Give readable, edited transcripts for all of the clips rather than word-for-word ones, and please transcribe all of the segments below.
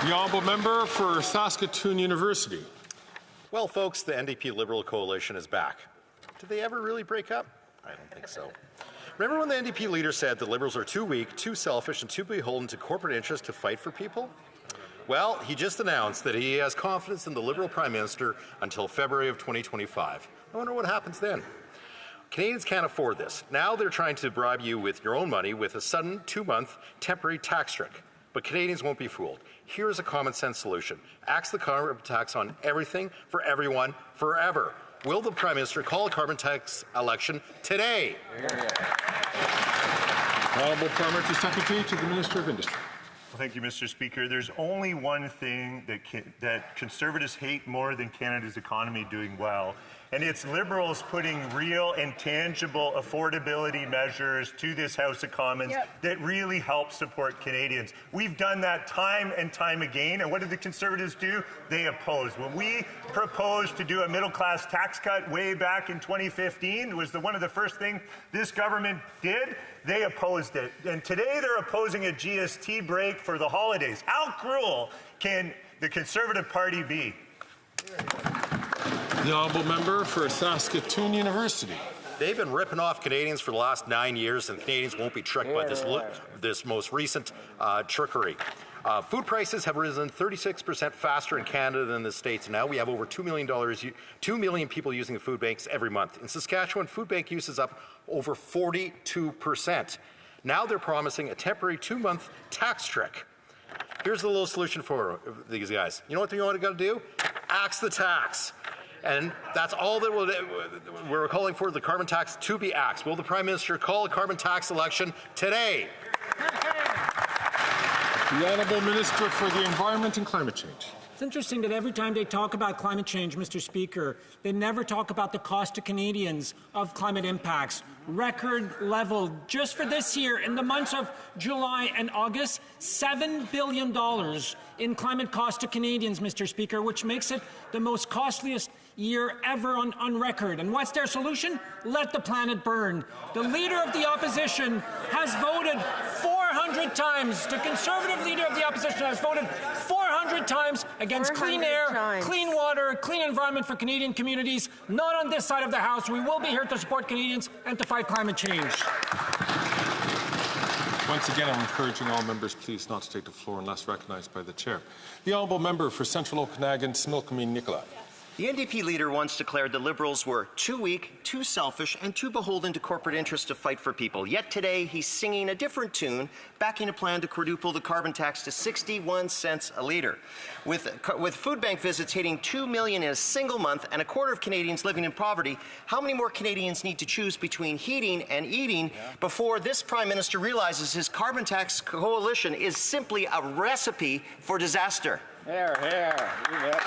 The honourable member for Saskatoon University. Well, folks, the NDP Liberal coalition is back. Did they ever really break up? I don't think so. Remember when the NDP leader said the Liberals are too weak, too selfish, and too beholden to corporate interests to fight for people? Well, he just announced that he has confidence in the Liberal Prime Minister until February of 2025. I wonder what happens then. Canadians can't afford this. Now they're trying to bribe you with your own money with a sudden 2-month temporary tax trick. But Canadians won't be fooled. Here's a common sense solution. Axe the carbon tax on everything for everyone forever. Will the Prime Minister call a carbon tax election today? Honourable Parliamentary Secretary to the Minister of Industry. Well, thank you, Mr. Speaker. There's only one thing that Conservatives hate more than Canada's economy doing well, and it's Liberals putting real and tangible affordability measures to this House of Commons that really help support Canadians. We've done that time and time again, and what did the Conservatives do? They opposed. When we proposed to do a middle-class tax cut way back in 2015, it was one of the first things this government did. They opposed it. And today they're opposing a GST break for the holidays. How cruel can the Conservative Party be? The honourable member for Saskatoon University. They've been ripping off Canadians for the last 9 years, and Canadians won't be tricked by this most recent trickery. Food prices have risen 36% faster in Canada than the States. Now we have over $2 million people using the food banks every month. In Saskatchewan, food bank use is up over 42%. Now they're promising a temporary 2-month tax trick. Here's the little solution for these guys. You know what got to do? Axe the tax. And that's all that we're calling for, the carbon tax to be axed. Will the Prime Minister call a carbon tax election today? The Honourable Minister for the Environment and Climate Change. It's interesting that every time they talk about climate change, Mr. Speaker, they never talk about the cost to Canadians of climate impacts. Record level, just for this year, in the months of July and August, $7 billion in climate cost to Canadians, Mr. Speaker, which makes it the most costliest year ever on record. And what's their solution? Let the planet burn. The Leader of the Opposition has voted 400 times. The Conservative Leader of the Opposition has voted 400 times against clean air, clean water, clean environment for Canadian communities. Not on this side of the House. We will be here to support Canadians and to fight climate change. Once again, I'm encouraging all members please not to take the floor unless recognised by the Chair. The honourable member for Central Okanagan, Smilkameen Nicola. The NDP leader once declared the Liberals were too weak, too selfish, and too beholden to corporate interests to fight for people. Yet today, he's singing a different tune, backing a plan to quadruple the carbon tax to 61 cents a litre. With food bank visits hitting 2 million in a single month and a quarter of Canadians living in poverty, how many more Canadians need to choose between heating and eating before this Prime Minister realizes his carbon tax coalition is simply a recipe for disaster? Here, here.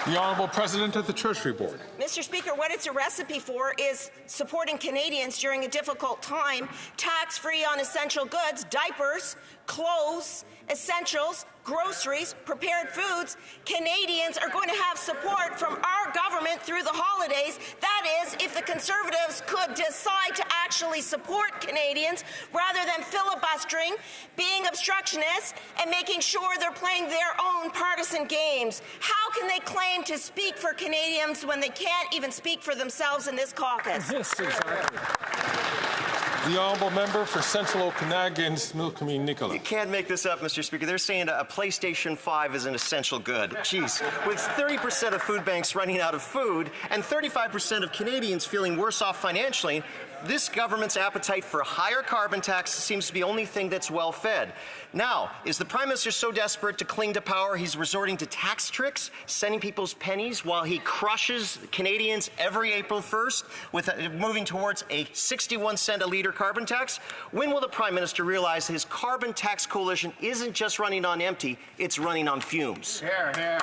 The Honourable President of the Treasury Board. Mr. Speaker, what it's a recipe for is supporting Canadians during a difficult time, tax-free on essential goods, diapers, clothes, essentials, groceries, prepared foods. Canadians are going to have support from our government through the holidays. That is, if the Conservatives could decide to actually support Canadians rather than filibustering, being obstructionists, and making sure they're playing their own partisan games. How can they claim to speak for Canadians when they can't even speak for themselves in this caucus? Yes, exactly. The honourable member for Central Okanagan, Smilkameen Nicola. You can't make this up, Mr. Speaker. They're saying a PlayStation 5 is an essential good. Jeez, with 30% of food banks running out of food and 35% of Canadians feeling worse off financially, this government's appetite for a higher carbon tax seems to be the only thing that's well fed. Now, is the Prime Minister so desperate to cling to power he's resorting to tax tricks, sending people's pennies while he crushes Canadians every April 1st with moving towards a 61 cent a litre carbon tax? When will the Prime Minister realize his carbon tax coalition isn't just running on empty, it's running on fumes? Here, here.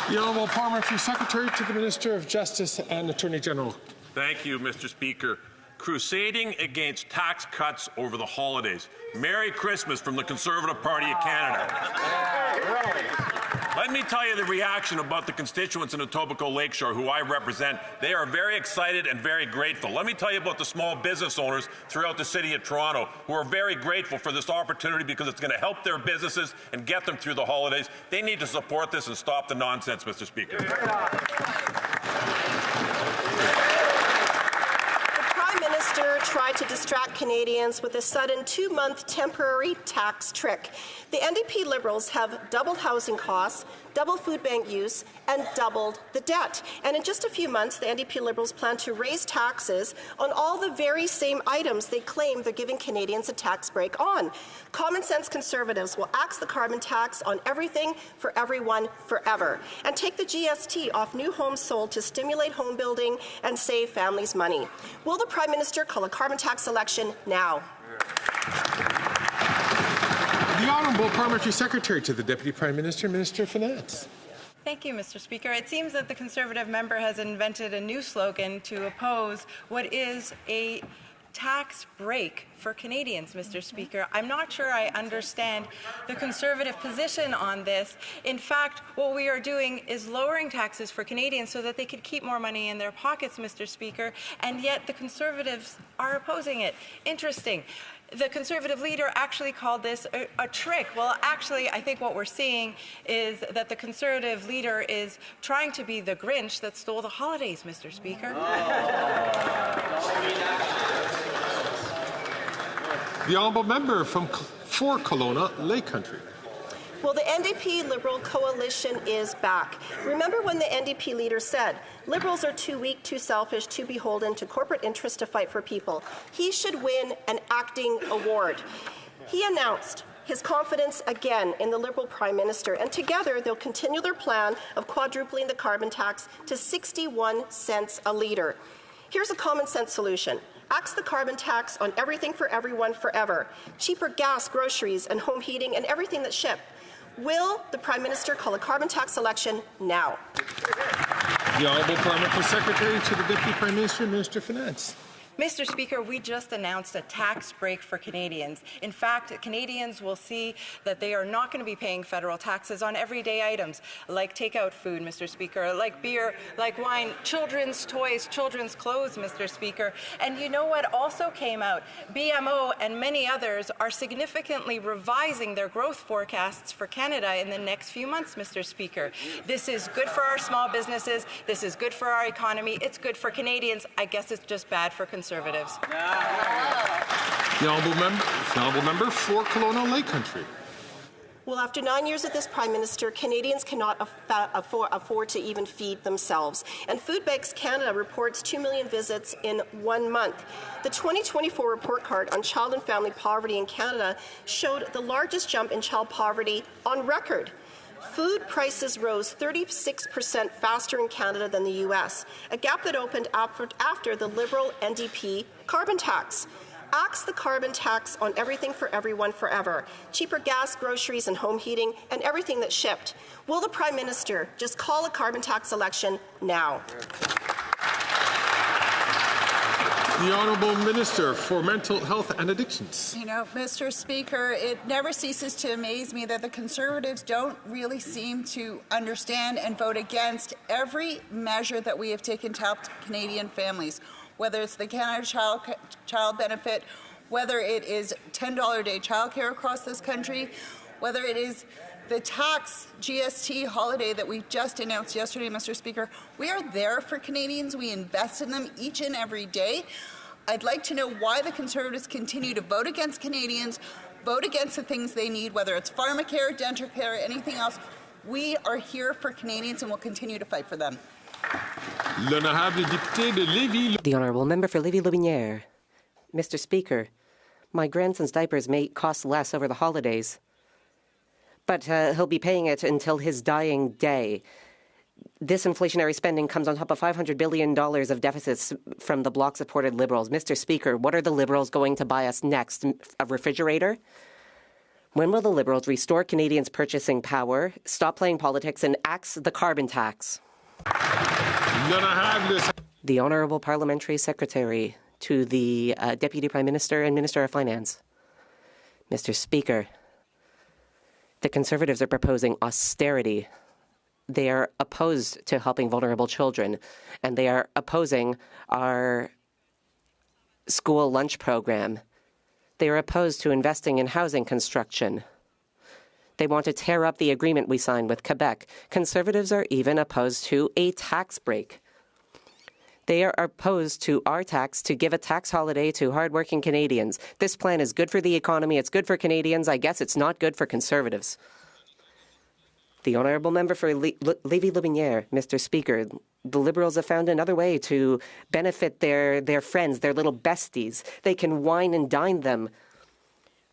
The Honourable Parliamentary Secretary to the Minister of Justice and Attorney General. Thank you, Mr. Speaker. crusading against tax cuts over the holidays. Merry Christmas from the Conservative Party of Canada. Let me tell you the reaction about the constituents in Etobicoke Lakeshore who I represent. They are very excited and very grateful. Let me tell you about the small business owners throughout the city of Toronto who are very grateful for this opportunity because it's going to help their businesses and get them through the holidays. They need to support this and stop the nonsense, Mr. Speaker. Minister tried to distract Canadians with a sudden 2-month temporary tax trick. The NDP Liberals have doubled housing costs, doubled food bank use, and doubled the debt. And in just a few months, the NDP Liberals plan to raise taxes on all the very same items they claim they're giving Canadians a tax break on. Common sense Conservatives will axe the carbon tax on everything for everyone forever and take the GST off new homes sold to stimulate home building and save families money. Will the Prime Minister call a carbon tax election now? The Honourable Parliamentary Secretary to the Deputy Prime Minister, Minister of Finance. Thank you, Mr. Speaker. It seems that the Conservative member has invented a new slogan to oppose what is a tax break for Canadians, Mr. Speaker. I'm not sure I understand the Conservative position on this. In fact, what we are doing is lowering taxes for Canadians so that they could keep more money in their pockets, Mr. Speaker, and yet the Conservatives are opposing it. Interesting. The Conservative leader actually called this a trick. Well, actually, I think what we're seeing is that the Conservative leader is trying to be the Grinch that stole the holidays, Mr. Speaker. The Honourable Member for Kelowna, Lake Country. Well, the NDP Liberal coalition is back. Remember when the NDP leader said, Liberals are too weak, too selfish, too beholden to corporate interests to fight for people. He should win an acting award. He announced his confidence again in the Liberal Prime Minister, and together they'll continue their plan of quadrupling the carbon tax to 61 cents a litre. Here's a common sense solution. Axe the carbon tax on everything for everyone forever. Cheaper gas, groceries, and home heating, and everything that's shipped. Will the Prime Minister call a carbon tax election now? The Honourable Parliamentary Secretary to the Deputy Prime Minister, Minister of Finance. Mr. Speaker, we just announced a tax break for Canadians. In fact, Canadians will see that they are not going to be paying federal taxes on everyday items like takeout food, Mr. Speaker, like beer, like wine, children's toys, children's clothes, Mr. Speaker. And you know what also came out? BMO and many others are significantly revising their growth forecasts for Canada in the next few months, Mr. Speaker. This is good for our small businesses. This is good for our economy. It's good for Canadians. I guess it's just bad for Conservatives. The Honourable Member for Kelowna, Lake Country. Well, after 9 years with this Prime Minister, Canadians cannot afford to even feed themselves. And Food Banks Canada reports 2 million visits in 1 month. The 2024 report card on child and family poverty in Canada showed the largest jump in child poverty on record. Food prices rose 36% faster in Canada than the U.S., a gap that opened after the Liberal NDP carbon tax. Axe the carbon tax on everything for everyone forever. Cheaper gas, groceries, and home heating, and everything that's shipped. Will the Prime Minister just call a carbon tax election now? The Honourable Minister for Mental Health and Addictions. You know, Mr. Speaker, it never ceases to amaze me that the Conservatives don't really seem to understand and vote against every measure that we have taken to help Canadian families, whether it's the Canada Child Benefit, whether it is $10 a day childcare across this country, whether it is the tax GST holiday that we just announced yesterday, Mr. Speaker. We are there for Canadians. We invest in them each and every day. I'd like to know why the Conservatives continue to vote against Canadians, vote against the things they need, whether it's pharmacare, dental care, anything else. We are here for Canadians and will continue to fight for them. The Honourable Member for Lévis-Lobinière. Mr. Speaker, my grandson's diapers may cost less over the holidays, but he'll be paying it until his dying day. This inflationary spending comes on top of $500 billion of deficits from the Bloc-supported Liberals. Mr. Speaker, what are the Liberals going to buy us next? A refrigerator? When will the Liberals restore Canadians' purchasing power, stop playing politics, and axe the carbon tax? The Honourable Parliamentary Secretary to the Deputy Prime Minister and Minister of Finance. Mr. Speaker, the Conservatives are proposing austerity. They are opposed to helping vulnerable children, and they are opposing our school lunch program. They are opposed to investing in housing construction. They want to tear up the agreement we signed with Quebec. Conservatives are even opposed to a tax break. They are opposed to our tax to give a tax holiday to hardworking Canadians. This plan is good for the economy. It's good for Canadians. I guess it's not good for Conservatives. The Honourable Member for Lévis-Lobinière, Mr. Speaker, the Liberals have found another way to benefit their friends, their little besties. They can wine and dine them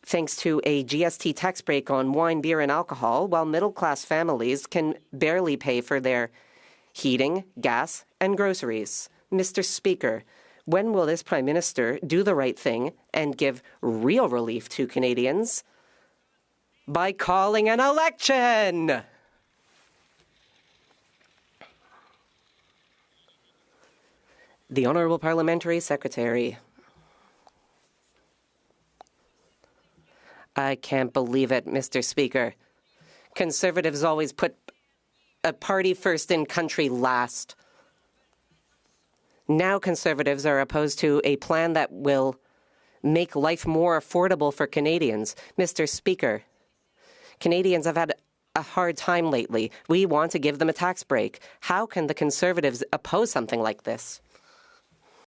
thanks to a GST tax break on wine, beer, and alcohol, while middle-class families can barely pay for their heating, gas, and groceries. Mr. Speaker, when will this Prime Minister do the right thing and give real relief to Canadians? By calling an election! The Honourable Parliamentary Secretary. I can't believe it, Mr. Speaker. Conservatives always put a party first and country last. Now Conservatives are opposed to a plan that will make life more affordable for Canadians. Mr. Speaker, Canadians have had a hard time lately. We want to give them a tax break. How can the Conservatives oppose something like this?